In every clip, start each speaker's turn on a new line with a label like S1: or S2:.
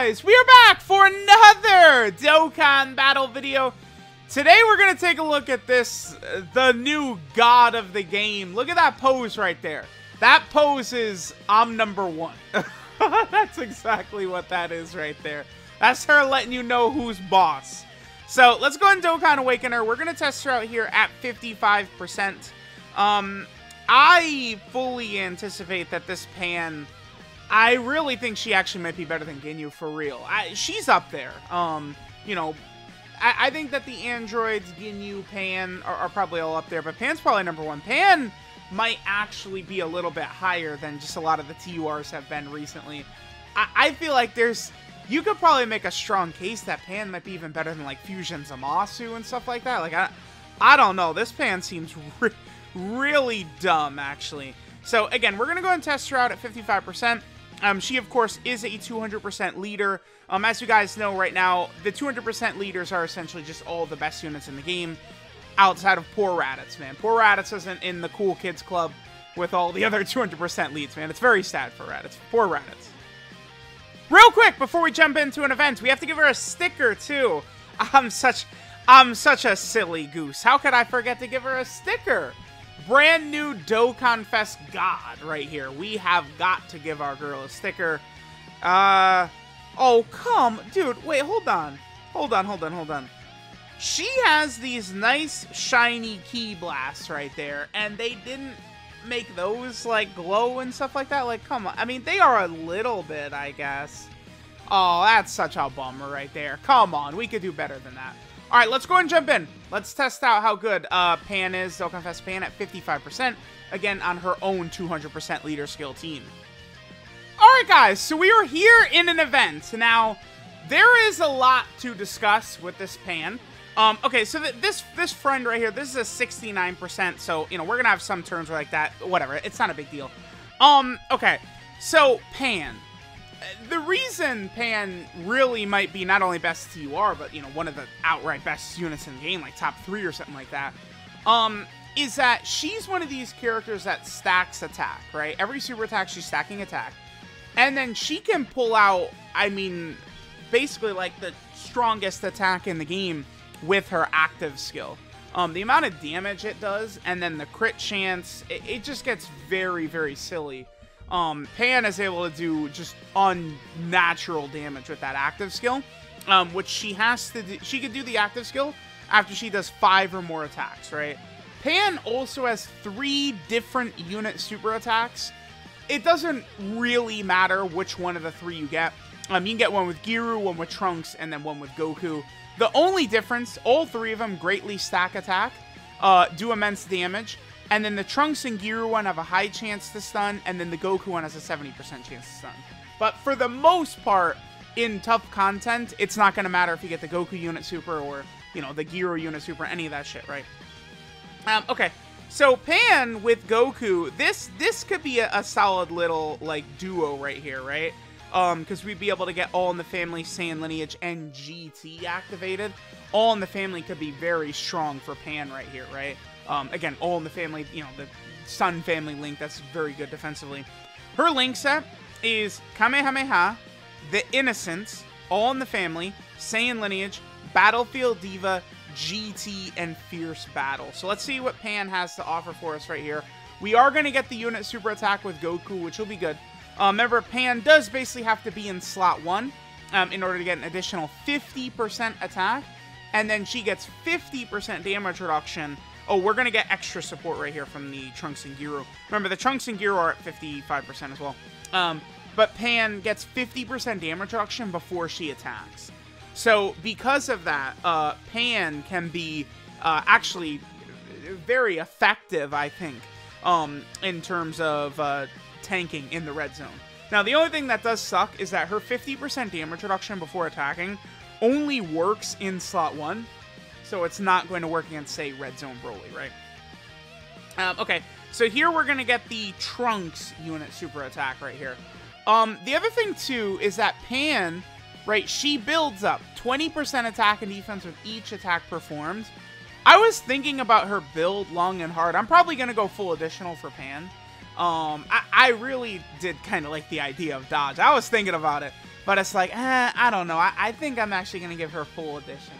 S1: guys, we are back for another Dokkan battle video. Today we're going to take a look at this, the new god of the game. Look at that pose right there. That pose is, I'm number one. That's exactly what that is right there. That's her letting you know who's boss. So let's go and Dokkan Awaken her. We're going to test her out here at 55%. I fully anticipate that this Pan... I really think she actually might be better than Ginyu for real. She's up there. You know, I think that the androids, Ginyu, Pan are probably all up there, but Pan's probably number one. Pan might actually be a little bit higher than just a lot of the TURs have been recently. I feel like you could probably make a strong case that Pan might be even better than like Fusion Zamasu and stuff like that. Like I don't know. This Pan seems really dumb actually. So again, we're gonna go and test her out at 55%. She, of course, is a 200% leader. As you guys know right now, the 200% leaders are essentially just all the best units in the game, outside of poor Raditz, man. Poor Raditz isn't in the cool kids club with all the other 200% leads, man. It's very sad for Raditz. Poor Raditz. Real quick, before we jump into an event, we have to give her a sticker, too. I'm such a silly goose. How could I forget to give her a sticker? Brand new DOKKANFEST God right here. We have got to give our girl a sticker. Oh, dude, wait, hold on. Hold on. She has these nice, shiny Ki Blasts right there, and they didn't make those, like, glow and stuff like that. Like, come on. I mean, they are a little bit, I guess. Oh, that's such a bummer right there. Come on, we could do better than that. All right, let's go and jump in. Let's test out how good Pan is. DOKKANFEST Pan at 55%. Again, on her own 200% leader skill team. All right, guys. So we are here in an event. Now, there is a lot to discuss with this Pan. Okay, so this friend right here, this is a 69%. So, you know, we're going to have some turns like that. Whatever. It's not a big deal. Okay. So, Pan. The reason Pan really might be not only best TUR, but, you know, one of the outright best units in the game, like top 3 or something like that, is that she's one of these characters that stacks attack, right? Every super attack, she's stacking attack. And then she can pull out, I mean, basically like the strongest attack in the game with her active skill. The amount of damage it does, and then the crit chance, it just gets very, very silly. Pan is able to do just unnatural damage with that active skill, which she has to do. She can do the active skill after she does 5 or more attacks, right? Pan also has 3 different unit super attacks. It doesn't really matter which one of the 3 you get. You can get one with Giru, one with Trunks, and then one with Goku. The only difference, all 3 of them greatly stack attack, do immense damage. And then the Trunks and Giru one have a high chance to stun, and then the Goku one has a 70% chance to stun. But for the most part, in tough content, it's not going to matter if you get the Goku unit super or, you know, the Giru unit super, any of that shit, right? Okay, so Pan with Goku, this could be a solid little, like, duo right here, right? Because we'd be able to get All in the Family, Saiyan Lineage, and GT activated. All in the Family could be very strong for Pan right here, right? Again, All in the Family, you know, the Sun Family Link, that's very good defensively. Her Link set is Kamehameha, The Innocence, All in the Family, Saiyan Lineage, Battlefield Diva, GT, and Fierce Battle. So let's see what Pan has to offer for us right here. We are going to get the unit super attack with Goku, which will be good. Remember, Pan does basically have to be in slot 1 in order to get an additional 50% attack, and then she gets 50% damage reduction. Oh, we're going to get extra support right here from the Trunks and Giru. Remember, the Trunks and Giru are at 55% as well. But Pan gets 50% damage reduction before she attacks. So, because of that, Pan can be actually very effective, I think, in terms of tanking in the red zone. Now, the only thing that does suck is that her 50% damage reduction before attacking only works in slot 1. So it's not going to work against, say, Red Zone Broly, right? Okay, so here we're going to get the Trunks unit super attack right here. The other thing, too, is that Pan, right, she builds up 20% attack and defense with each attack performed. I was thinking about her build long and hard. I'm probably going to go full additional for Pan. I really did kind of like the idea of dodge. I was thinking about it. But it's like, I don't know. I think I'm actually going to give her full additional.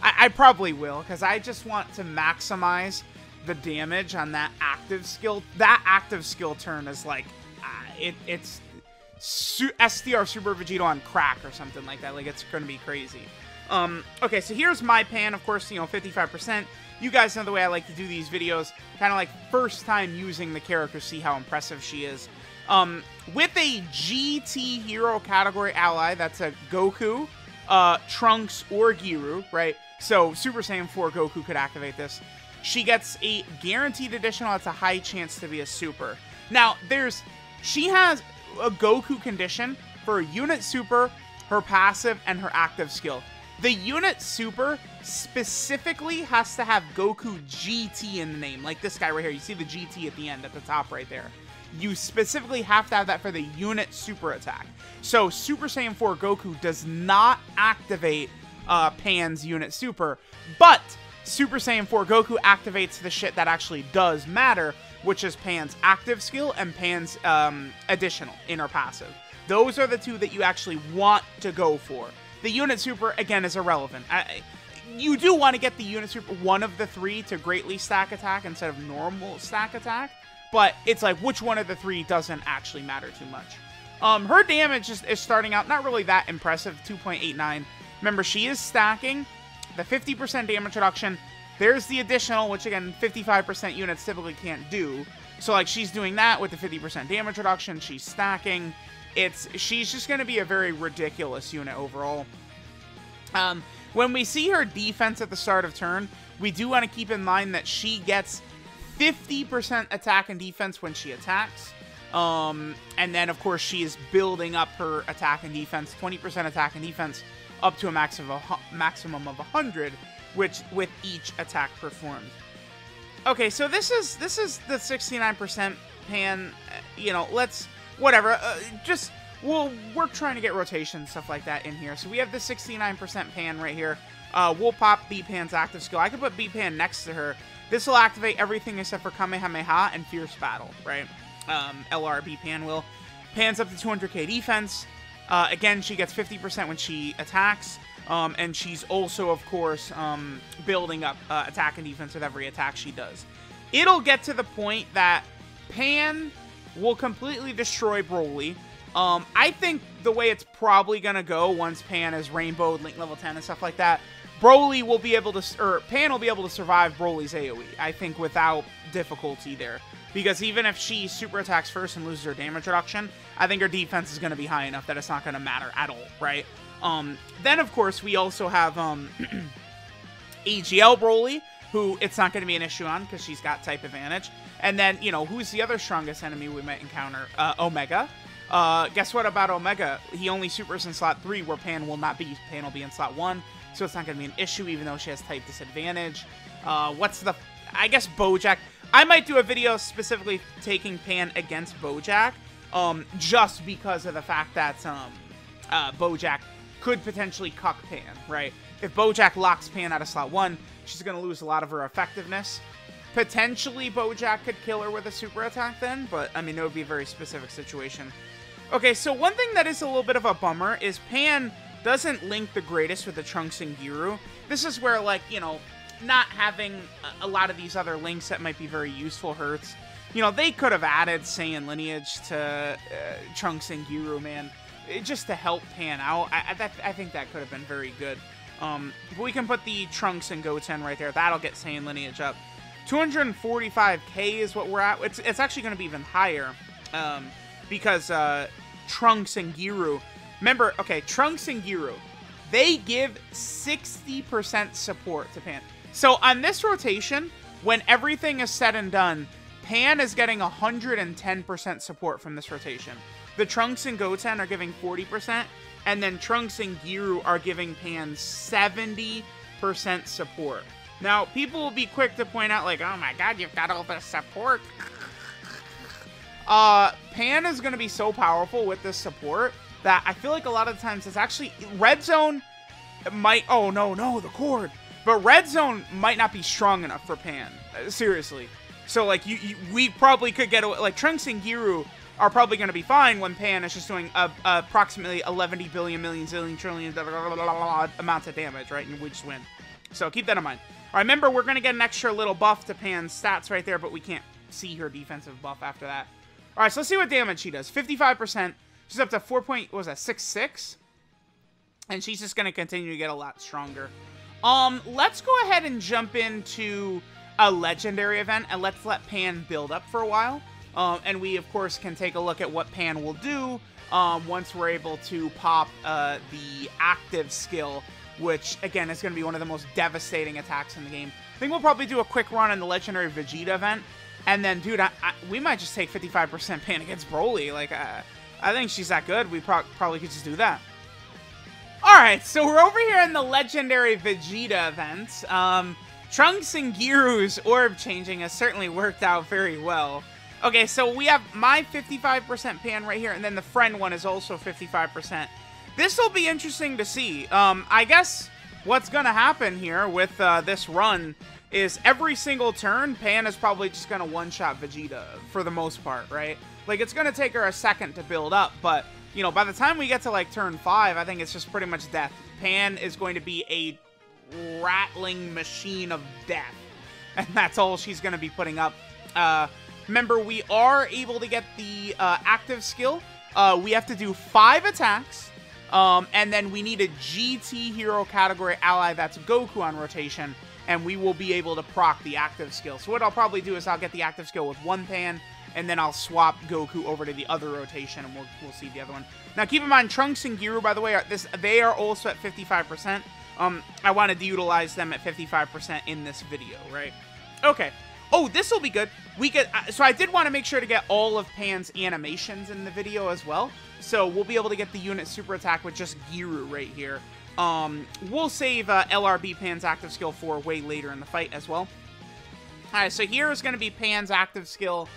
S1: I probably will, because I just want to maximize the damage on that active skill. That active skill turn is like, it's SDR Super Vegeta on crack or something like that. Like, it's going to be crazy. Okay, so here's my pan. Of course, 55%. You guys know the way I like to do these videos. Kind of like first time using the character, see how impressive she is. With a GT hero category ally, that's a Goku, Trunks, or Giru, right? So Super Saiyan 4 Goku could activate this. She gets a guaranteed additional. That's a high chance to be a super. Now, she has a Goku condition for a unit super, her passive, and her active skill. The unit super specifically has to have Goku GT in the name, like this guy right here. You see the GT at the end, at the top right there. You specifically have to have that for the unit super attack. So Super Saiyan 4 Goku does not activate Pan's unit super, but Super Saiyan 4 Goku activates the shit that actually does matter, which is Pan's active skill and Pan's additional, inner passive. Those are the two that you actually want to go for. The unit super, again, is irrelevant. You do want to get the unit super, one of the three, to greatly stack attack instead of normal stack attack, but it's like, which one of the three doesn't actually matter too much. Her damage is starting out not really that impressive, 2.89. Remember, she is stacking the 50% damage reduction. There's the additional, which again, 55% units typically can't do. So like, she's doing that with the 50% damage reduction. She's stacking. She's just going to be a very ridiculous unit overall. When we see her defense at the start of turn, we do want to keep in mind that she gets 50% attack and defense when she attacks. And then, of course, she is building up her attack and defense, 20% attack and defense, up to a maximum of 100, which with each attack performed. Okay, so this is the 69% pan. Whatever. We're trying to get rotation, stuff like that in here. So we have the 69% pan right here. We'll pop B-Pan's active skill. I could put B-Pan next to her. This will activate everything except for Kamehameha and Fierce Battle, right? LR B-Pan will. Pan's up to 200k defense. Again, she gets 50% when she attacks. And she's also, of course, building up attack and defense with every attack she does. It'll get to the point that Pan will completely destroy Broly. I think the way it's probably going to go once Pan is rainbowed, Link level 10 and stuff like that, Broly will be able to, or Pan will be able to survive Broly's AoE, I think, without difficulty there. Because even if she super attacks first and loses her damage reduction, I think her defense is going to be high enough that it's not going to matter at all, right? Then, of course, we also have AGL Broly, who it's not going to be an issue on because she's got type advantage. And then, who's the other strongest enemy we might encounter? Omega. Guess what about Omega? He only supers in slot 3, where Pan will not be. Pan will be in slot 1, so it's not going to be an issue, even though she has type disadvantage. I guess Bojack. I might do a video specifically taking Pan against Bojack, just because of the fact that Bojack could potentially cuck Pan, right? If Bojack locks Pan out of slot 1, she's going to lose a lot of her effectiveness. Potentially, Bojack could kill her with a super attack then, but, I mean, it would be a very specific situation. Okay, so one thing that is a little bit of a bummer is Pan doesn't link the greatest with the Trunks and Giru. This is where, like, not having a lot of these other links that might be very useful hurts. They could have added Saiyan lineage to Trunks and Giru, man, just to help Pan out. I think that could have been very good. But we can put the Trunks and Goten right there. That'll get Saiyan lineage up. 245k is what we're at. It's actually going to be even higher because Trunks and Giru. Remember, okay, Trunks and Giru, they give 60% support to Pan. So on this rotation, when everything is said and done, Pan is getting 110% support from this rotation. The Trunks and Goten are giving 40%, and then Trunks and Giru are giving Pan 70% support. Now, people will be quick to point out, like, oh my god, you've got all this support. Pan is going to be so powerful with this support that I feel like a lot of times it's actually, Red Zone might, oh no, the cord. But Red Zone might not be strong enough for Pan, seriously. So, like, we probably could get away, like, Trunks and Giru are probably going to be fine when Pan is just doing approximately 11 billion million zillion trillion amounts of damage, right? And we just win. So keep that in mind. All right, remember, we're going to get an extra little buff to Pan's stats right there, but we can't see her defensive buff after that. All right, so let's see what damage she does. 55%. She's up to 6.6? And she's just going to continue to get a lot stronger. Let's go ahead and jump into a legendary event, and let's let Pan build up for a while. And we, of course, can take a look at what Pan will do once we're able to pop the active skill, which, again, is going to be one of the most devastating attacks in the game. I think we'll probably do a quick run on the legendary Vegeta event. And then, dude, we might just take 55% Pan against Broly. Like, I think she's that good. We probably could just do that. Alright, so we're over here in the legendary Vegeta event. Trunks and Giru's orb changing has certainly worked out very well. Okay, so we have my 55% Pan right here, and then the friend one is also 55%. This will be interesting to see. I guess what's going to happen here with this run is every single turn, Pan is probably just going to one-shot Vegeta for the most part, right? Like, it's going to take her a second to build up, but, you know, by the time we get to, like, turn 5, I think it's just pretty much death. Pan is going to be a rattling machine of death, and that's all she's going to be putting up. Remember, we are able to get the active skill. We have to do 5 attacks, and then we need a GT hero category ally that's Goku on rotation, and we will be able to proc the active skill. So what I'll probably do is I'll get the active skill with one Pan, and then I'll swap Goku over to the other rotation, and we'll see the other one. Now, keep in mind, Trunks and Giru, by the way, they are also at 55%. I wanted to utilize them at 55% in this video, right? Okay. Oh, this will be good. So I did want to make sure to get all of Pan's animations in the video as well. So we'll be able to get the unit super attack with just Giru right here. We'll save LRB Pan's active skill for way later in the fight as well. Alright, so here is going to be Pan's active skill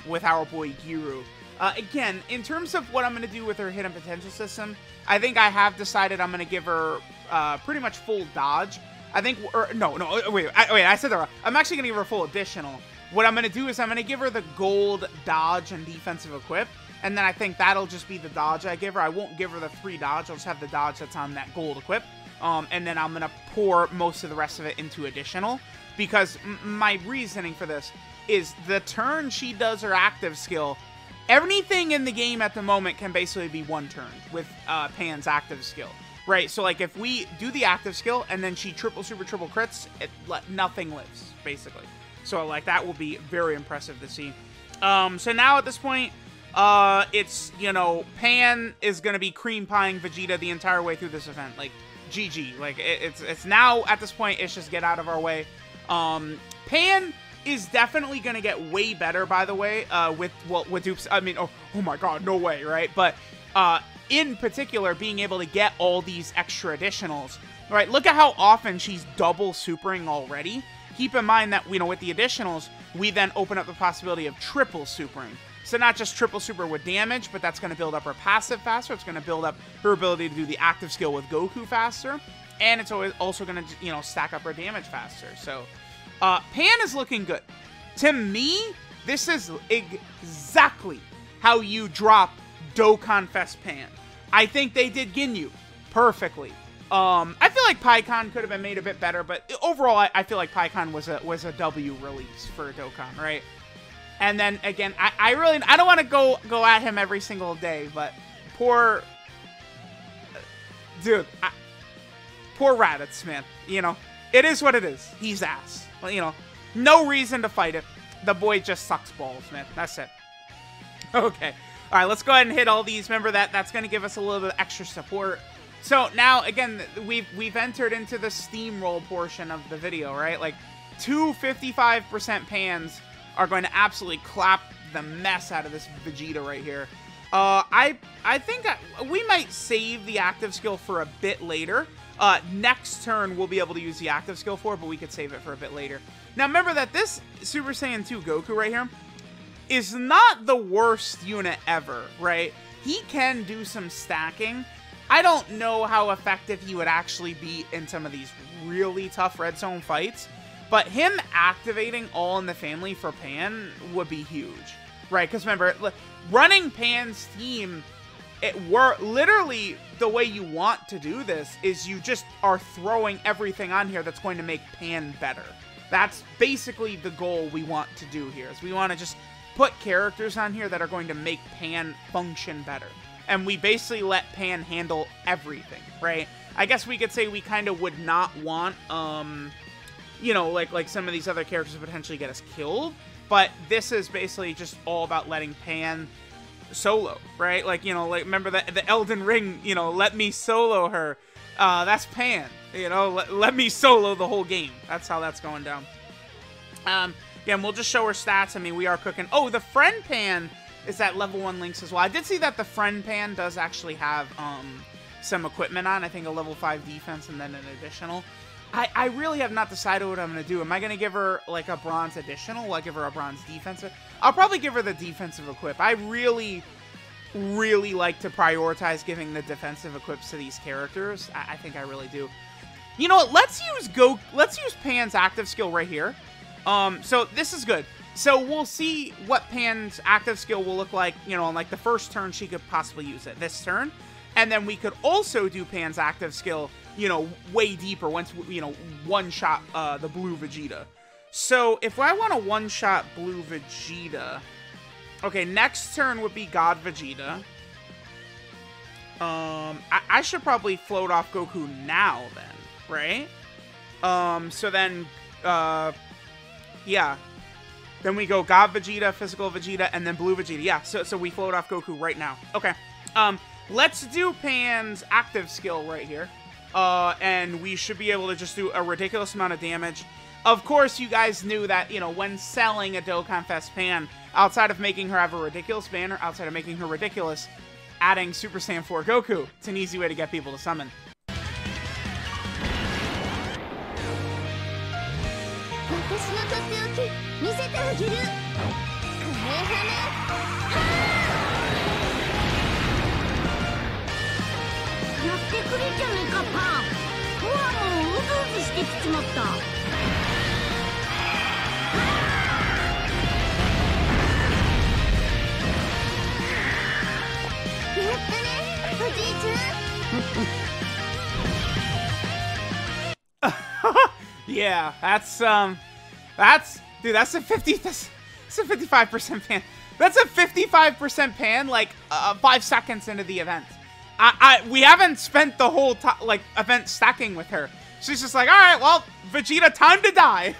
S1: with our boy Giru. Again, in terms of what I'm going to do with her hidden potential system, I think I have decided I'm going to give her pretty much full dodge. I think, wait, I said that wrong. I'm actually going to give her full additional. What I'm going to do is I'm going to give her the gold dodge and defensive equip, and then I think that'll just be the dodge I give her. I won't give her the free dodge. I'll just have the dodge that's on that gold equip, and then I'm going to pour most of the rest of it into additional, because my reasoning for this is the turn she does her active skill, everything in the game at the moment can basically be one turn with Pan's active skill. Right, so like if we do the active skill and then she triple crits, nothing lives, basically. So like that will be very impressive to see. So now at this point, it's, you know, Pan is going to be cream pieing Vegeta the entire way through this event. Like, GG. Like, it's now, at this point, it's just get out of our way. Pan is definitely going to get way better, by the way, with DUPES. I mean, oh my god, no way, right? But, in particular, being able to get all these extra additionals. Right, look at how often she's double supering already. Keep in mind that, you know, with the additionals, we then open up the possibility of triple supering. So not just triple super with damage, but that's going to build up her passive faster. It's going to build up her ability to do the active skill with Goku faster. And it's also going to, you know, stack up her damage faster. So, Pan is looking good. To me, this is exactly how you drop DOKKANFEST Pan. I think they did Ginyu perfectly. I feel like PyCon could have been made a bit better, but overall, I feel like PyCon was a W release for Dokkan, right? And then again, I don't want to go at him every single day, but poor dude, poor Raditz, man. You know, it is what it is. He's ass. Well, you know, no reason to fight it. The boy just sucks balls, man. That's it. Okay. All right, let's go ahead and hit all these. Remember that's going to give us a little bit of extra support. So now, again, we've entered into the steamroll portion of the video, right? Like, 55% Pans are going to absolutely clap the mess out of this Vegeta right here. I think we might save the active skill for a bit later. Next turn, we'll be able to use the active skill for, but we could save it for a bit later. Now, remember that this Super Saiyan 2 Goku right here is not the worst unit ever, right? He can do some stacking. I don't know how effective he would actually be in some of these really tough red zone fights, but him activating All in the Family for Pan would be huge. right? Because remember, running Pan's team, literally the way you want to do this is you just are throwing everything on here that's going to make Pan better. That's basically the goal we want to do here, is we want to just put characters on here that are going to make Pan function better. And we basically let Pan handle everything, right? I guess we could say we kind of would not want, you know, like some of these other characters to potentially get us killed. But this is basically just all about letting Pan solo, right? Like, you know, like, remember the Elden Ring, you know, let me solo her. That's Pan, you know, let me solo the whole game. That's how that's going down. Again, we'll just show her stats. I mean, we are cooking. Oh, the friend Pan is at level 1 links as well. I did see that the friend Pan does actually have some equipment on. I think a level 5 defense and then an additional. I really have not decided what I'm going to do. Am I going to give her, like, a bronze additional? Will I give her a bronze defensive? I'll probably give her the defensive equip. I really like to prioritize giving the defensive equips to these characters. I think I really do. You know what? Let's use Pan's active skill right here. So this is good. So we'll see what Pan's active skill will look like, you know, on like the first turn she could possibly use it, this turn. And then we could also do Pan's active skill, you know, way deeper once, you know, one-shot the blue Vegeta. So if I want to one-shot blue Vegeta, okay, next turn would be God Vegeta. I should probably float off Goku now then, right? So then, yeah. Then we go God Vegeta, Physical Vegeta, and then Blue Vegeta. Yeah, so we float off Goku right now. Okay. Let's do Pan's active skill right here. And we should be able to just do a ridiculous amount of damage. Of course, you guys knew that, you know, when selling a DOKKANFEST Pan, outside of making her have a ridiculous banner, outside of making her ridiculous, adding Super Saiyan 4 Goku. It's an easy way to get people to summon. Yeah, dude, that's a 55% pan. That's a 55% pan, like, 5 seconds into the event. We haven't spent the whole event stacking with her. She's just like, all right, well, Vegeta, time to die.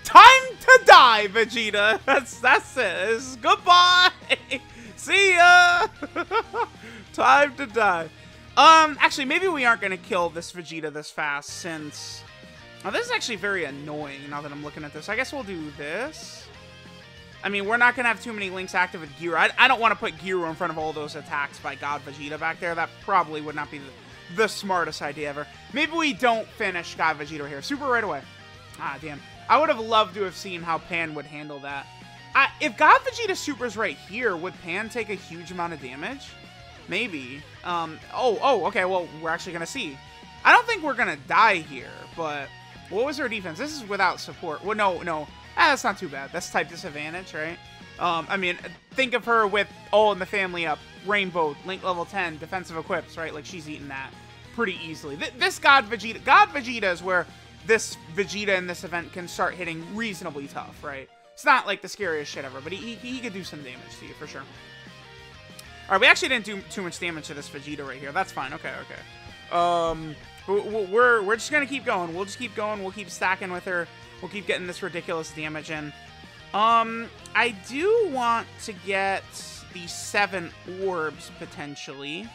S1: Time to die, Vegeta. That's it. It's goodbye. See ya. Time to die. Actually, maybe we aren't gonna kill this Vegeta this fast, since this is actually very annoying now that I'm looking at this. I guess we'll do this. I mean, we're not going to have too many links active with Gyro. I don't want to put Gyro in front of all those attacks by God Vegeta back there. That probably would not be the smartest idea ever. Maybe we don't finish God Vegeta right here. Super right away. Ah, damn. I would have loved to have seen how Pan would handle that. If God Vegeta supers right here, would Pan take a huge amount of damage? Maybe. Okay, well, we're actually going to see. I don't think we're going to die here, but what was her defense? This is without support. Well, no. That's not too bad. That's type disadvantage, right? I mean, think of her with All in the Family up, Rainbow, Link level 10, defensive equips, right? Like, she's eating that pretty easily. This God Vegeta is where this Vegeta in this event can start hitting reasonably tough, right? It's not, like, the scariest shit ever, but he could do some damage to you, for sure. Alright, we actually didn't do too much damage to this Vegeta right here. That's fine. Okay. We're just gonna keep going. We'll just keep going. We'll keep stacking with her. We'll keep getting this ridiculous damage in. I do want to get the 7 orbs, potentially.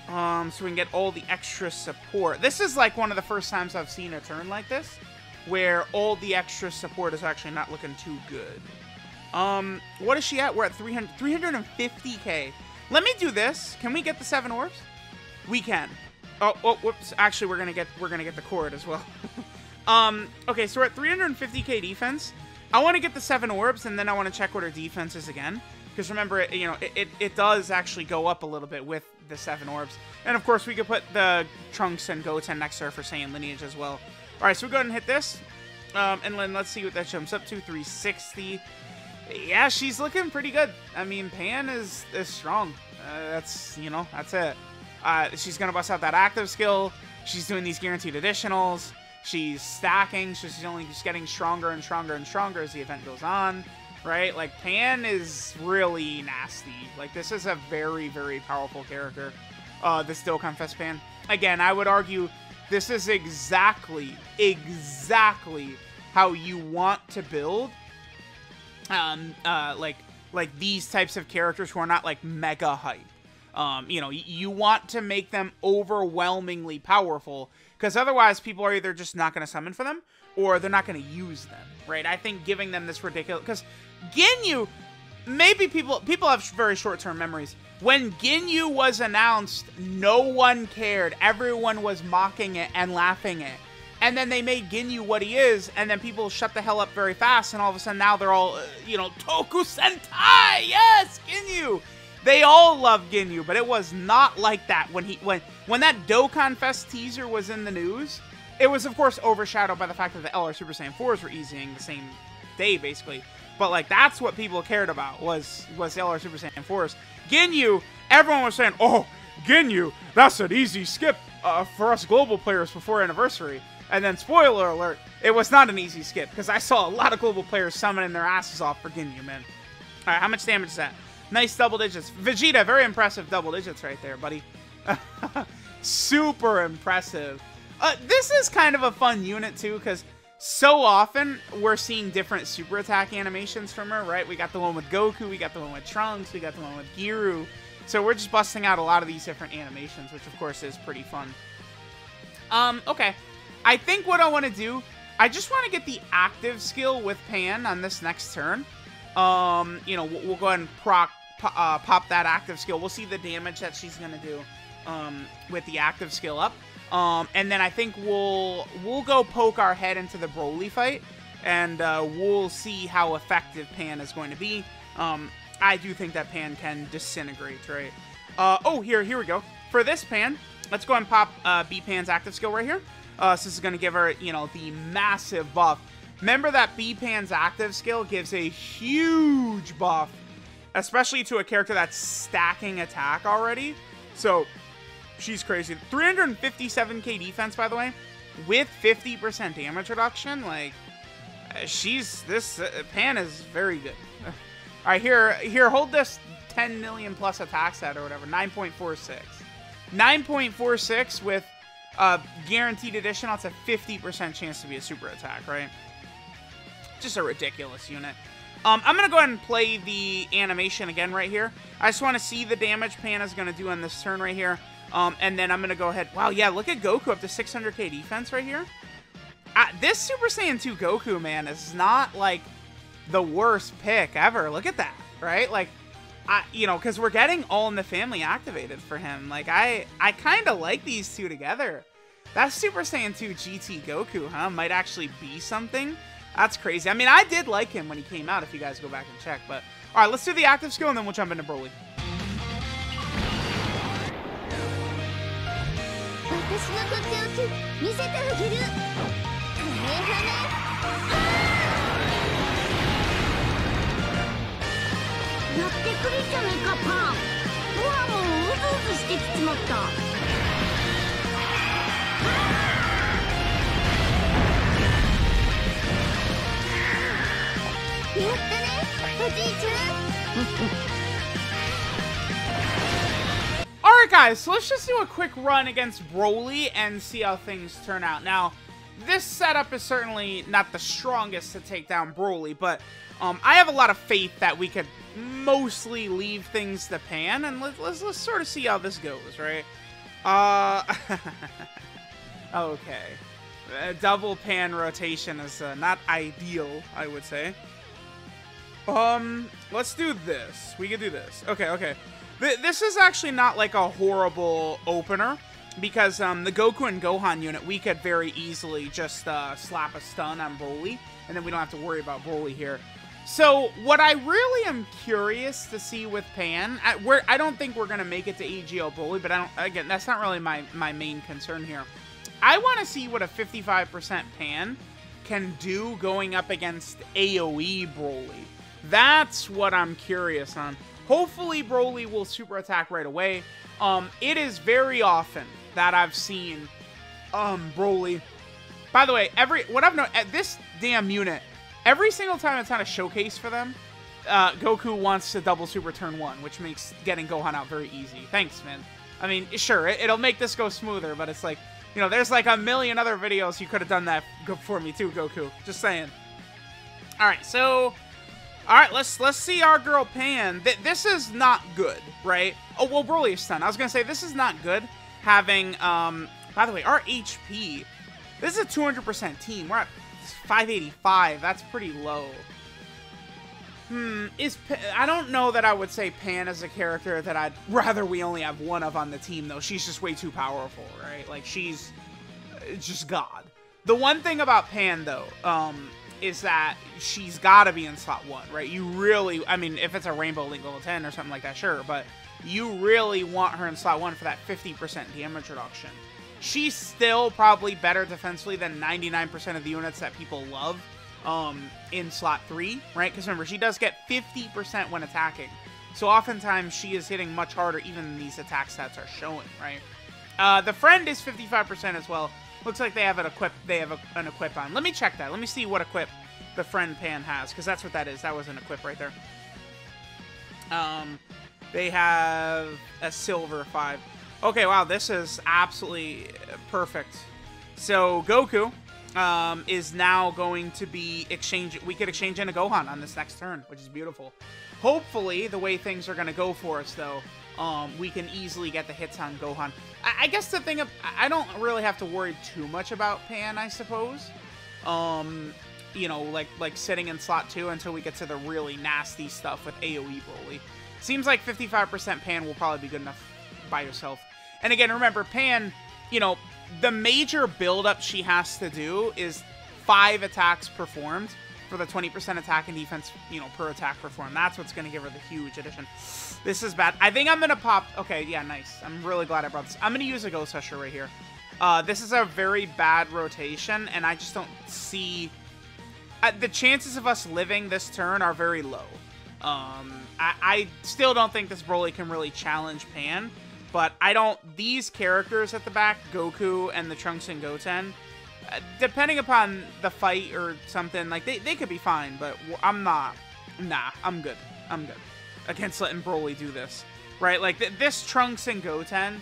S1: So we can get all the extra support. This is like one of the first times I've seen a turn like this, where all the extra support is actually not looking too good. What is she at? We're at 350k. Let me do this. Can we get the 7 orbs? We can. Oh, whoops. Actually, we're gonna get the cord as well. Okay, so we're at 350k defense. I want to get the 7 orbs, and then I want to check what her defense is again. Because remember, it does actually go up a little bit with the 7 orbs. And of course, we could put the Trunks and Goten next to her for Saiyan lineage as well. Alright, so we'll go ahead and hit this. And then let's see what that jumps up to. 360. Yeah, she's looking pretty good. I mean, Pan is strong. That's, you know, that's it. She's going to bust out that active skill. She's doing these guaranteed additionals. She's stacking. So she's only just getting stronger and stronger and stronger as the event goes on, right? Like, Pan is really nasty. Like, this is a very, very powerful character, this DOKKANFEST Pan. Again, I would argue this is exactly how you want to build like these types of characters who are not like mega hype. You know, you want to make them overwhelmingly powerful, because otherwise people are either just not going to summon for them or they're not going to use them, right? I think giving them this ridiculous, because Ginyu, maybe people have very short-term memories. When Ginyu was announced, no one cared. Everyone was mocking it and laughing it. And then they made Ginyu what he is, and then people shut the hell up very fast, and all of a sudden now they're all, you know, Toku Sentai, yes, Ginyu! They all love Ginyu, but it was not like that when that DOKKANFEST teaser was in the news. It was, of course, overshadowed by the fact that the LR Super Saiyan 4s were easing the same day, basically. But, like, that's what people cared about, was the LR Super Saiyan 4s. Ginyu, everyone was saying, oh, Ginyu, that's an easy skip for us global players before anniversary. And then, spoiler alert, it was not an easy skip, because I saw a lot of global players summoning their asses off for Ginyu, man. Alright, how much damage is that? Nice double digits. Vegeta, very impressive double digits right there, buddy. Super impressive. This is kind of a fun unit, too, because so often we're seeing different super attack animations from her, right? We got the one with Goku, we got the one with Trunks, we got the one with Giru. So we're just busting out a lot of these different animations, which, of course, is pretty fun. Okay. I think what I want to do, I just want to get the active skill with Pan on this next turn. You know, we'll go ahead and pop that active skill. We'll see the damage that she's going to do with the active skill up. And then I think we'll go poke our head into the Broly fight, and we'll see how effective Pan is going to be. I do think that Pan can disintegrate, right? Oh, here we go. For this Pan, let's go and pop B-Pan's active skill right here. So this is going to give her, you know, the massive buff. Remember that B-Pan's active skill gives a huge buff, especially to a character that's stacking attack already. So, she's crazy. 357k defense, by the way, with 50% damage reduction. Like, Pan is very good. All right, here, hold this 10 million plus attack set or whatever, 9.46. 9.46 with guaranteed additional. It's a 50% chance to be a super attack, right? Just a ridiculous unit. I'm going to go ahead and play the animation again right here. I just want to see the damage Pan is going to do on this turn right here. And then I'm going to go ahead. Wow, yeah, look at Goku up to 600k defense right here. This Super Saiyan 2 Goku, man, is not, like, the worst pick ever. Look at that, right? Like, you know, because we're getting All in the Family activated for him. Like, I kind of like these two together. That Super Saiyan 2 GT Goku, huh, might actually be something. That's crazy. I mean, I did like him when he came out, if you guys go back and check. But, all right, let's do the active skill, and then we'll jump into Broly. Alright guys, so let's just do a quick run against Broly and see how things turn out. Now, this setup is certainly not the strongest to take down Broly, but I have a lot of faith that we could mostly leave things to Pan, and let's sort of see how this goes, right? Okay. Double Pan rotation is not ideal, I would say. Let's do this. We can do this. Okay. This is actually not like a horrible opener, because the Goku and Gohan unit, we could very easily just slap a stun on Broly, and then we don't have to worry about Broly here. So, what I really am curious to see with Pan, I don't think we're going to make it to AGL Broly, but again, that's not really my main concern here. I want to see what a 55% Pan can do going up against AoE Broly. That's what I'm curious on. Hopefully, Broly will super attack right away. It is very often that I've seen Broly. By the way, what I've known at this damn unit, every single time it's on a showcase for them, Goku wants to double super turn 1, which makes getting Gohan out very easy. Thanks, man. I mean, sure, it'll make this go smoother, but it's like, you know, there's like a million other videos you could have done that for me too, Goku. Just saying. All right, so, all right, let's see our girl Pan. This is not good, right? Oh, well, Broly is stunned. I was gonna say this is not good. Having, by the way, our HP. This is a 200% team. We're at 585. That's pretty low. I don't know that I would say Pan is a character that I'd rather we only have one of on the team, though. She's just way too powerful, right? Like, she's just God. The one thing about Pan, though, is that she's got to be in slot 1, right? You really, I mean, if it's a Rainbow Link level 10 or something like that, sure, but you really want her in slot 1 for that 50% damage reduction. She's still probably better defensively than 99% of the units that people love. In slot 3, right? Because remember, she does get 50% when attacking. So oftentimes she is hitting much harder even than these attack stats are showing, right? The friend is 55% as well. Looks like they have an equip. They have an equip on. Let me check that. Let me see what equip the friend Pan has, because that's what that is. That was an equip right there. They have a silver 5. Okay, wow, this is absolutely perfect. So Goku is now going to be we could exchange into Gohan on this next turn, which is beautiful. Hopefully, the way things are going to go for us, though, we can easily get the hits on Gohan. I guess the thing, I don't really have to worry too much about Pan, I suppose. You know, like sitting in slot 2 until we get to the really nasty stuff with AoE Broly. Seems like 55% Pan will probably be good enough by herself. And again, remember, Pan, you know, the major build-up she has to do is 5 attacks performed for the 20% attack and defense, you know, per attack performed. That's what's going to give her the huge addition. This is bad. I think I'm going to pop... Okay, yeah, nice. I'm really glad I brought this. I'm going to use a Ghost Usher right here. This is a very bad rotation, and I just don't see... the chances of us living this turn are very low. I still don't think this Broly can really challenge Pan. But I don't... These characters at the back, Goku and the Trunks and Goten, depending upon the fight or something, like, they could be fine, but I'm not... Nah, I'm good. I'm good against letting Broly do this, right? Like, this Trunks and Goten,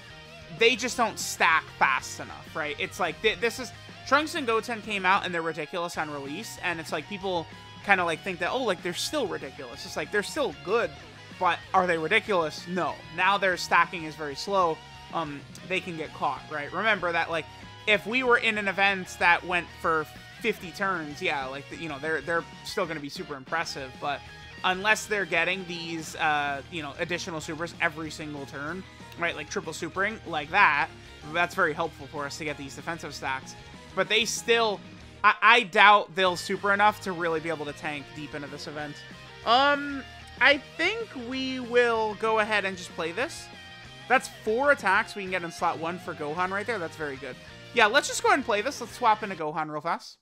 S1: they just don't stack fast enough, right? It's like, this is... Trunks and Goten came out, and they're ridiculous on release, and it's like, people kind of, like, think that, oh, like, they're still ridiculous. It's like, they're still good. But are they ridiculous? No. Now their stacking is very slow. They can get caught, right? Remember that, like, if we were in an event that went for 50 turns, yeah, like, you know, they're still going to be super impressive. But unless they're getting these, you know, additional supers every single turn, right? Like triple supering, like that, that's very helpful for us to get these defensive stacks. But they still, I doubt they'll super enough to really be able to tank deep into this event. I think we will go ahead and just play this. That's 4 attacks we can get in slot 1 for Gohan right there. That's very good. Yeah, let's just go ahead and play this. Let's swap into Gohan real fast.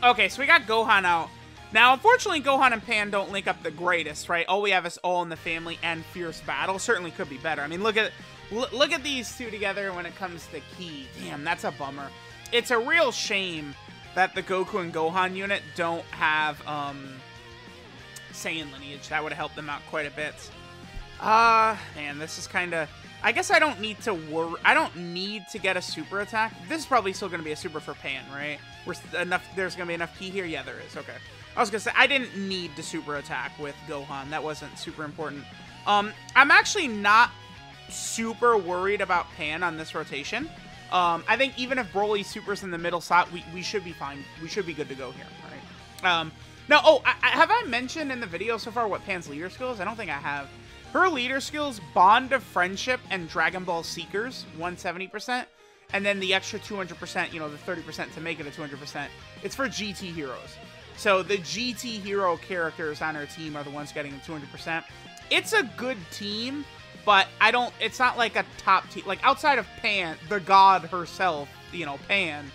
S1: Okay, so we got Gohan out. Now, unfortunately, Gohan and Pan don't link up the greatest, right? All we have is All in the Family and Fierce Battle. Certainly could be better. I mean, look at these two together when it comes to Ki. Damn, that's a bummer. It's a real shame that the Goku and Gohan unit don't have Saiyan lineage. That would have helped them out quite a bit. Man, this is kind of... I guess I don't need to worry. I don't need to get a super attack. This is probably still going to be a super for Pan, right? There's going to be enough Ki here? Yeah, there is. Okay. I was going to say, I didn't need the super attack with Gohan. That wasn't super important. I'm actually not super worried about Pan on this rotation. I think even if Broly supers in the middle slot, we should be fine. We should be good to go here, all right? Now, oh, have I mentioned in the video so far what Pan's leader skill is? I don't think I have. Her leader skills, Bond of Friendship and Dragon Ball Seekers, 170%. And then the extra 200%, you know, the 30% to make it a 200%. It's for GT heroes. So the GT hero characters on her team are the ones getting the 200%. It's a good team, but it's not like a top team. Like, outside of Pan, the god herself, you know, Pan,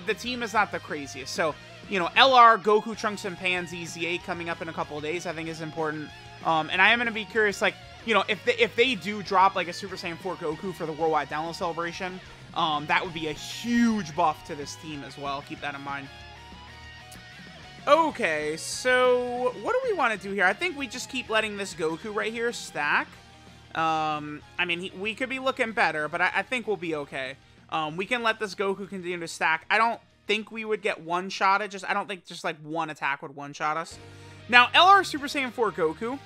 S1: the team is not the craziest. So, you know, LR, Goku, Trunks, and Pan's EZA coming up in a couple of days, I think is important. And I am going to be curious, like, you know, if they do drop, like, a Super Saiyan 4 Goku for the Worldwide Download Celebration, that would be a huge buff to this team as well. Keep that in mind. Okay, so what do we want to do here? I think we just keep letting this Goku right here stack. I mean, we could be looking better, but I think we'll be okay. We can let this Goku continue to stack. I don't think we would get one-shotted. I don't think just, like, one attack would one-shot us. Now, LR Super Saiyan 4 Goku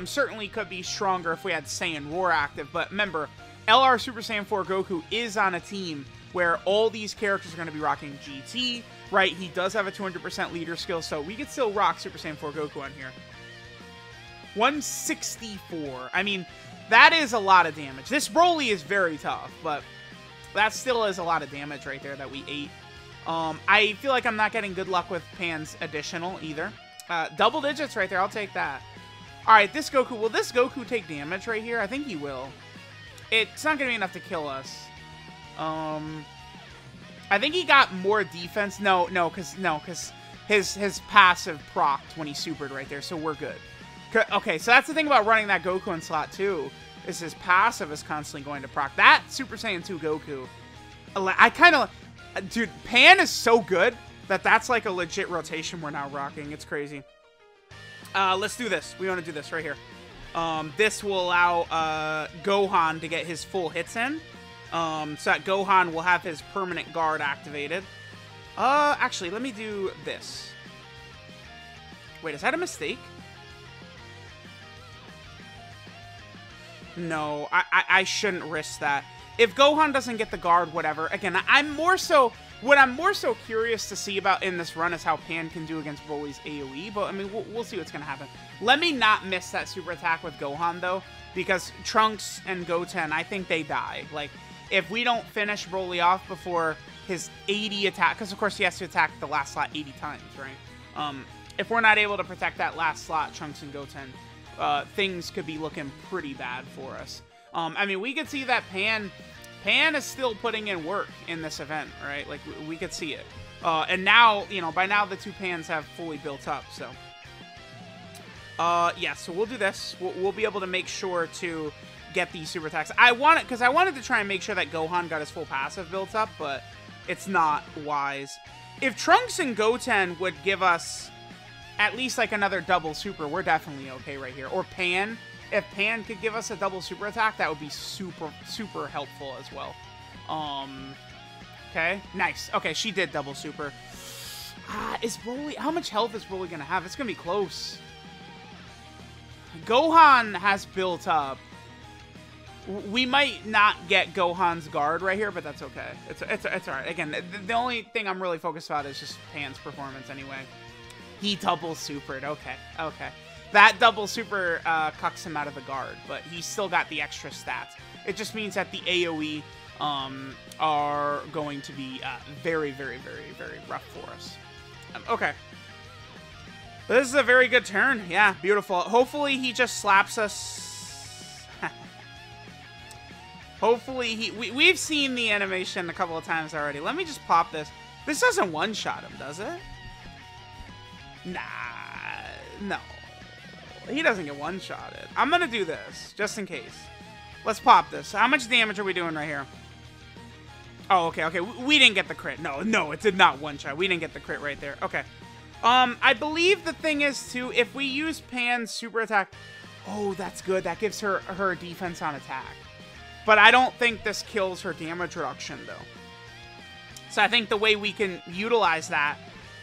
S1: certainly could be stronger if we had Saiyan Roar active, but remember, LR Super Saiyan 4 Goku is on a team where all these characters are going to be rocking GT, right? He does have a 200% leader skill, so we could still rock Super Saiyan 4 Goku on here. 164. I mean, that is a lot of damage. This Broly is very tough, but that still is a lot of damage right there that we ate. I feel like I'm not getting good luck with Pan's additional either. Double digits right there. I'll take that. All right, this Goku. Will this Goku take damage right here? I think he will. It's not going to be enough to kill us. I think he got more defense. No, because his passive procced when he supered right there, so we're good. Okay, so that's the thing about running that Goku in slot 2, is his passive is constantly going to proc. That Super Saiyan 2 Goku, I kind of... Dude, Pan is so good that that's like a legit rotation we're now rocking. It's crazy. Let's do this. We want to do this right here. This will allow Gohan to get his full hits in. So that Gohan will have his permanent guard activated. Actually, let me do this. Wait, is that a mistake? No, I shouldn't risk that. If Gohan doesn't get the guard, whatever. Again, what I'm more so curious to see about in this run is how Pan can do against Broly's AoE. But, I mean, we'll see what's going to happen. Let me not miss that super attack with Gohan, though. Because Trunks and Goten, I think they die. Like, if we don't finish Broly off before his 80 attack... Because, of course, he has to attack the last slot 80 times, right? If we're not able to protect that last slot, Trunks and Goten, things could be looking pretty bad for us. I mean, we could see that Pan is still putting in work in this event, right? Like, we could see it. And now, you know, by now the two Pans have fully built up, so. Yeah, so we'll do this. We'll be able to make sure to get these super attacks. Because I wanted to try and make sure that Gohan got his full passive built up, but it's not wise. If Trunks and Goten would give us at least, like, another double super, we're definitely okay right here. Or Pan. If Pan could give us a double super attack, that would be super, super helpful as well. Okay, nice. Okay, she did double super. Is Broly... How much health is Broly going to have? It's going to be close. Gohan has built up. We might not get Gohan's guard right here, but that's okay. It's all right. Again, the only thing I'm really focused about is just Pan's performance anyway. He double supered. Okay, okay. That double super cucks him out of the guard, but he's still got the extra stats. It just means that the AoE are going to be very, very, very, very rough for us. Okay. This is a very good turn. Yeah, beautiful. Hopefully he just slaps us. Hopefully we've seen the animation a couple of times already. Let me just pop this. This doesn't one-shot him, does it? Nah, no. He doesn't get one-shotted. I'm going to do this, just in case. Let's pop this. How much damage are we doing right here? Oh, okay, okay. We didn't get the crit. No, it did not one-shot. We didn't get the crit right there. Okay. I believe the thing is, too, if we use Pan's super attack... Oh, that's good. That gives her defense on attack. But I don't think this kills her damage reduction, though. So I think the way we can utilize that,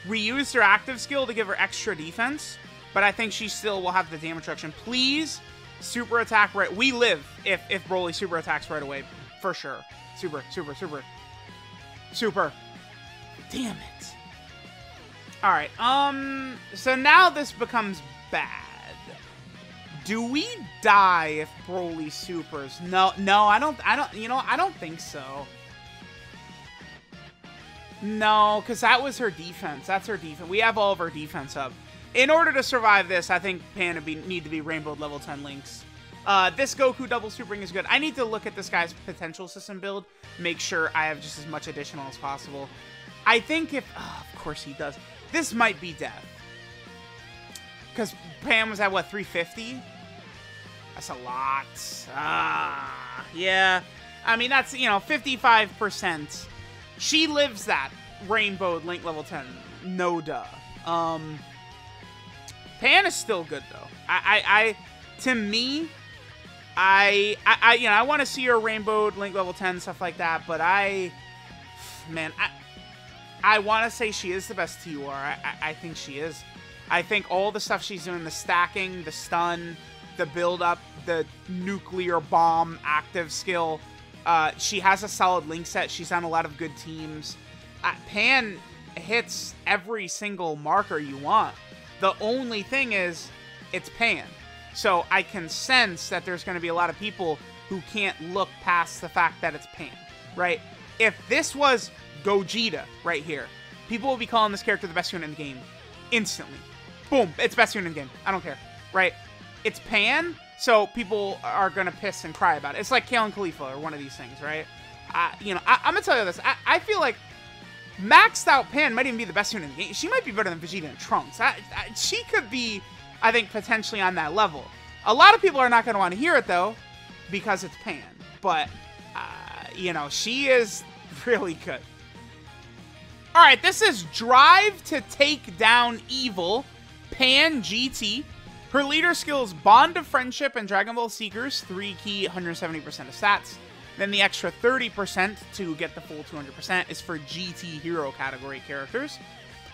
S1: we use her active skill to give her extra defense... But I think she still will have the damage reduction. Please, super attack right... We live if Broly super attacks right away. For sure. Super. Damn it. Alright, so now this becomes bad. Do we die if Broly supers? No, I don't, you know, I don't think so. No, because that was her defense. That's her defense. We have all of our defense up. In order to survive this, I think Pan would need to be rainbowed level 10 links. This Goku double supering is good. I need to look at this guy's potential system build, make sure I have just as much additional as possible. I think if, oh, of course he does. This might be death. Because Pan was at, what, 350? That's a lot. Yeah. I mean, that's, you know, 55%. She lives that rainbowed link level 10. No duh. Pan is still good, though. To me, you know, I want to see her rainbowed link level 10, stuff like that, but man, I want to say she is the best TUR. I think she is. I think all the stuff she's doing, the stacking, the stun, the build-up, the nuclear bomb active skill, she has a solid link set. She's on a lot of good teams. Pan hits every single marker you want. The only thing is, it's Pan. So I can sense that there's going to be a lot of people who can't look past the fact that it's Pan, right? If this was Gogeta right here, people will be calling this character the best unit in the game instantly. Boom, it's best unit in the game. I don't care, right? It's Pan, so people are going to piss and cry about it. It's like Kale and Khalifa or one of these things, right? You know, I'm going to tell you this. I feel like maxed out Pan might even be the best unit in the game. She might be better than Vegeta and Trunks. She could be, I think, potentially on that level. A lot of people are not going to want to hear it, though, because it's Pan. But, you know, she is really good. Alright, this is Drive to Take Down Evil, Pan GT. Her leader skill is Bond of Friendship and Dragon Ball Seekers, 3 key, 170% of stats. Then the extra 30% to get the full 200% is for GT Hero category characters.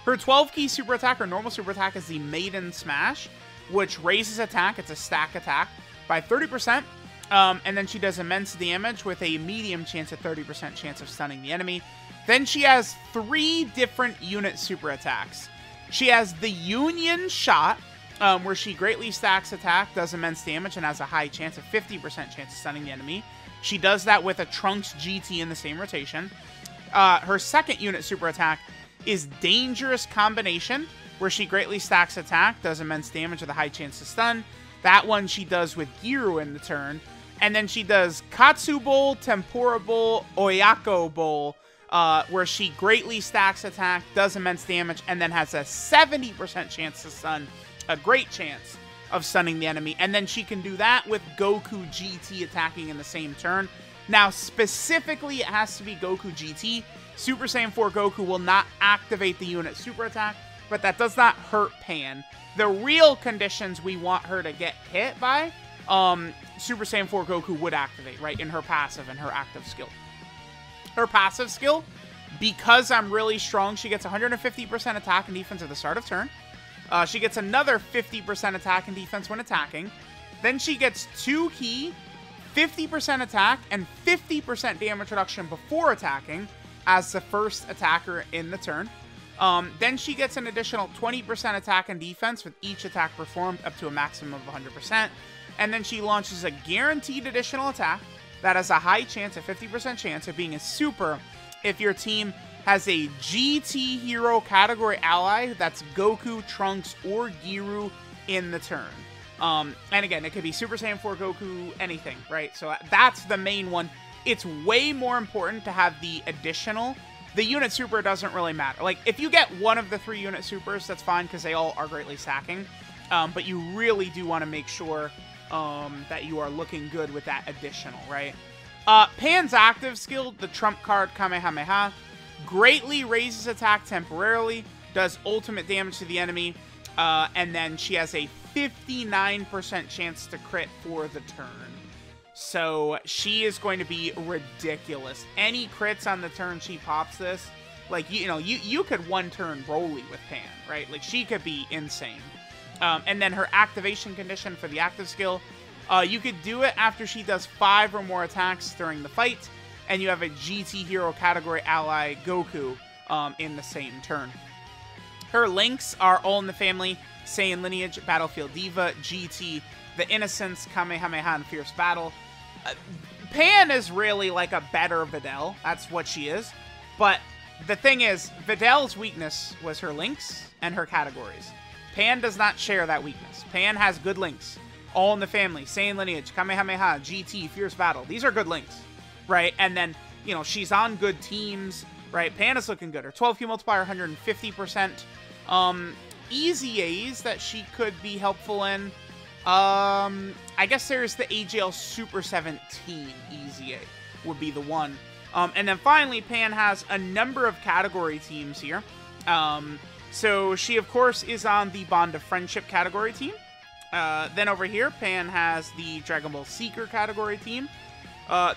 S1: Her 12 key super attack, or normal super attack, is the Maiden Smash, which raises attack, it's a stack attack, by 30%. And then she does immense damage with a medium chance at 30% chance of stunning the enemy. Then she has 3 different unit super attacks. She has the Union Shot, where she greatly stacks attack, does immense damage, and has a high chance of 50% chance of stunning the enemy. She does that with a Trunks GT in the same rotation. Her second unit super attack is Dangerous Combination, where she greatly stacks attack, does immense damage with a high chance to stun. That one she does with Giru in the turn. And then she does Katsu Bowl, Tempura Bowl, Oyako Bowl, where she greatly stacks attack, does immense damage, and then has a 70% chance to stun. A great chance of stunning the enemy. And then she can do that with Goku GT attacking in the same turn. Now, specifically, it has to be Goku GT. Super Saiyan 4 Goku will not activate the unit super attack, but that does not hurt Pan. The real conditions we want her to get hit by, Super Saiyan 4 Goku would activate, right, in her passive and her active skill. Her passive skill, because I'm really strong, she gets 150% attack and defense at the start of turn. She gets another 50% attack and defense when attacking. Then she gets 2 key, 50% attack, and 50% damage reduction before attacking as the first attacker in the turn. Then she gets an additional 20% attack and defense with each attack performed up to a maximum of 100%. And then she launches a guaranteed additional attack that has a high chance, a 50% chance of being a super if your team has a GT Hero category ally that's Goku, Trunks, or Giru in the turn. And again, it could be Super Saiyan 4 Goku, anything, right? So that's the main one. It's way more important to have the additional. The unit super doesn't really matter. Like, if you get one of the 3 unit supers, that's fine because they all are greatly stacking. But you really do want to make sure that you are looking good with that additional, right? Pan's active skill, the trump card Kamehameha, greatly raises attack temporarily, does ultimate damage to the enemy, and then she has a 59% chance to crit for the turn. So she is going to be ridiculous. Any crits on the turn she pops this, like, you know, you could one-turn Broly with Pan, right? Like, she could be insane. And then her activation condition for the active skill, you could do it after she does 5 or more attacks during the fight, and you have a GT Hero category ally, Goku, in the same turn. Her links are All in the Family, Saiyan Lineage, Battlefield Diva, GT, The Innocence, Kamehameha, and Fierce Battle. Pan is really like a better Videl. That's what she is. But the thing is, Videl's weakness was her links and her categories. Pan does not share that weakness. Pan has good links. All in the Family, Saiyan Lineage, Kamehameha, GT, Fierce Battle. These are good links, right? And then, you know, she's on good teams, right? Pan is looking good. Her 12Q multiplier, 150%. Easy A's that she could be helpful in. I guess there's the AGL Super 17 Easy A would be the one. And then finally, Pan has a number of category teams here. So she, of course, is on the Bond of Friendship category team. Then over here, Pan has the Dragon Ball Seeker category team.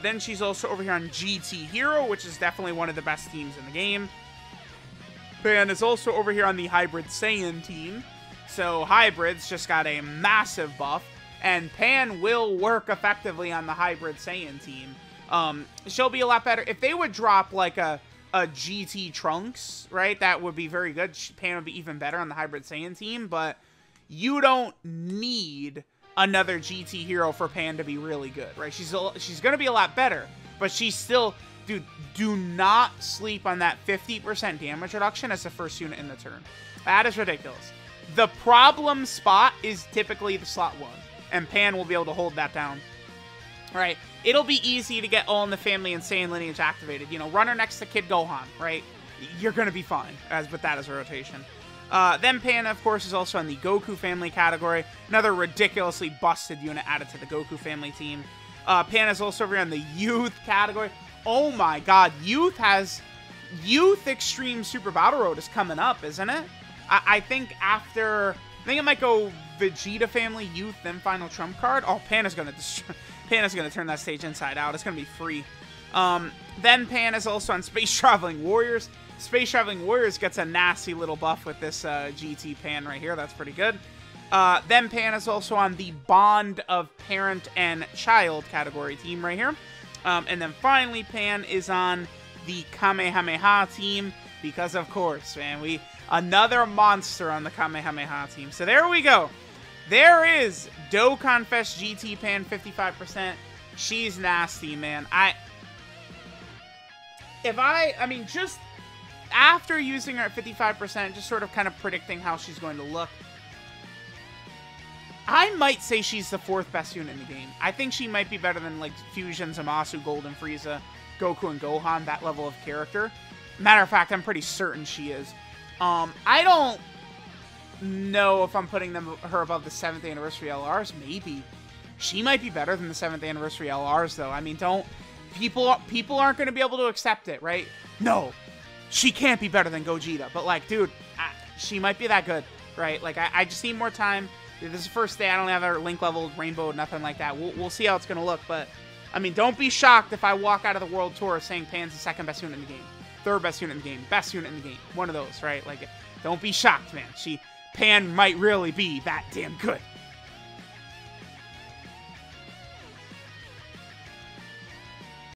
S1: Then she's also over here on GT Hero, which is definitely one of the best teams in the game. Pan is also over here on the Hybrid Saiyan team. So Hybrids just got a massive buff, and Pan will work effectively on the Hybrid Saiyan team. She'll be a lot better. If they would drop like a GT Trunks, right, that would be very good. Pan would be even better on the Hybrid Saiyan team, but you don't need another GT hero for Pan to be really good, right? She's going to be a lot better, but she's still... Dude, do not sleep on that 50% damage reduction as the first unit in the turn. That is ridiculous. The problem spot is typically the slot 1, and Pan will be able to hold that down. Right? It'll be easy to get All in the Family and Saiyan Lineage activated. You know, run her next to Kid Gohan, right? You're going to be fine with that as a rotation. Then Pan, of course, is also on the Goku family category. Another ridiculously busted unit added to the Goku family team. Pan is also over here on the Youth category. Oh my god, Youth Extreme Super Battle Road is coming up, isn't it? I think after... I think it might go Vegeta family, Youth, then Final Trump card. Oh, Pan is gonna turn that stage inside out. It's gonna be free. Then Pan is also on Space Traveling Warriors. Space Traveling Warriors gets a nasty little buff with this GT Pan right here. That's pretty good. Then Pan is also on the Bond of Parent and Child category team right here. And then finally, Pan is on the Kamehameha team because, of course, man, another monster on the Kamehameha team. So there we go. There is DOKKANFEST GT Pan 55%. She's nasty, man. I mean, just after using her at 55%, just sort of kind of predicting how she's going to look, I might say she's the 4th best unit in the game. I think she might be better than, like, Fusion, Zamasu, Golden Frieza, Goku, and Gohan, that level of character. Matter of fact, I'm pretty certain she is. I don't know if I'm putting her above the 7th anniversary LRs. Maybe. She might be better than the 7th anniversary LRs, though. I mean, people aren't going to be able to accept it, right? No, she can't be better than Gogeta. But, like, dude, she might be that good, right? Like, I just need more time. This is the first day. I don't have her link level, rainbow, nothing like that. We'll see how it's going to look. But, I mean, don't be shocked if I walk out of the World Tour saying Pan's the 2nd best unit in the game. 3rd best unit in the game. Best unit in the game. One of those, right? Like, don't be shocked, man. Pan might really be that damn good.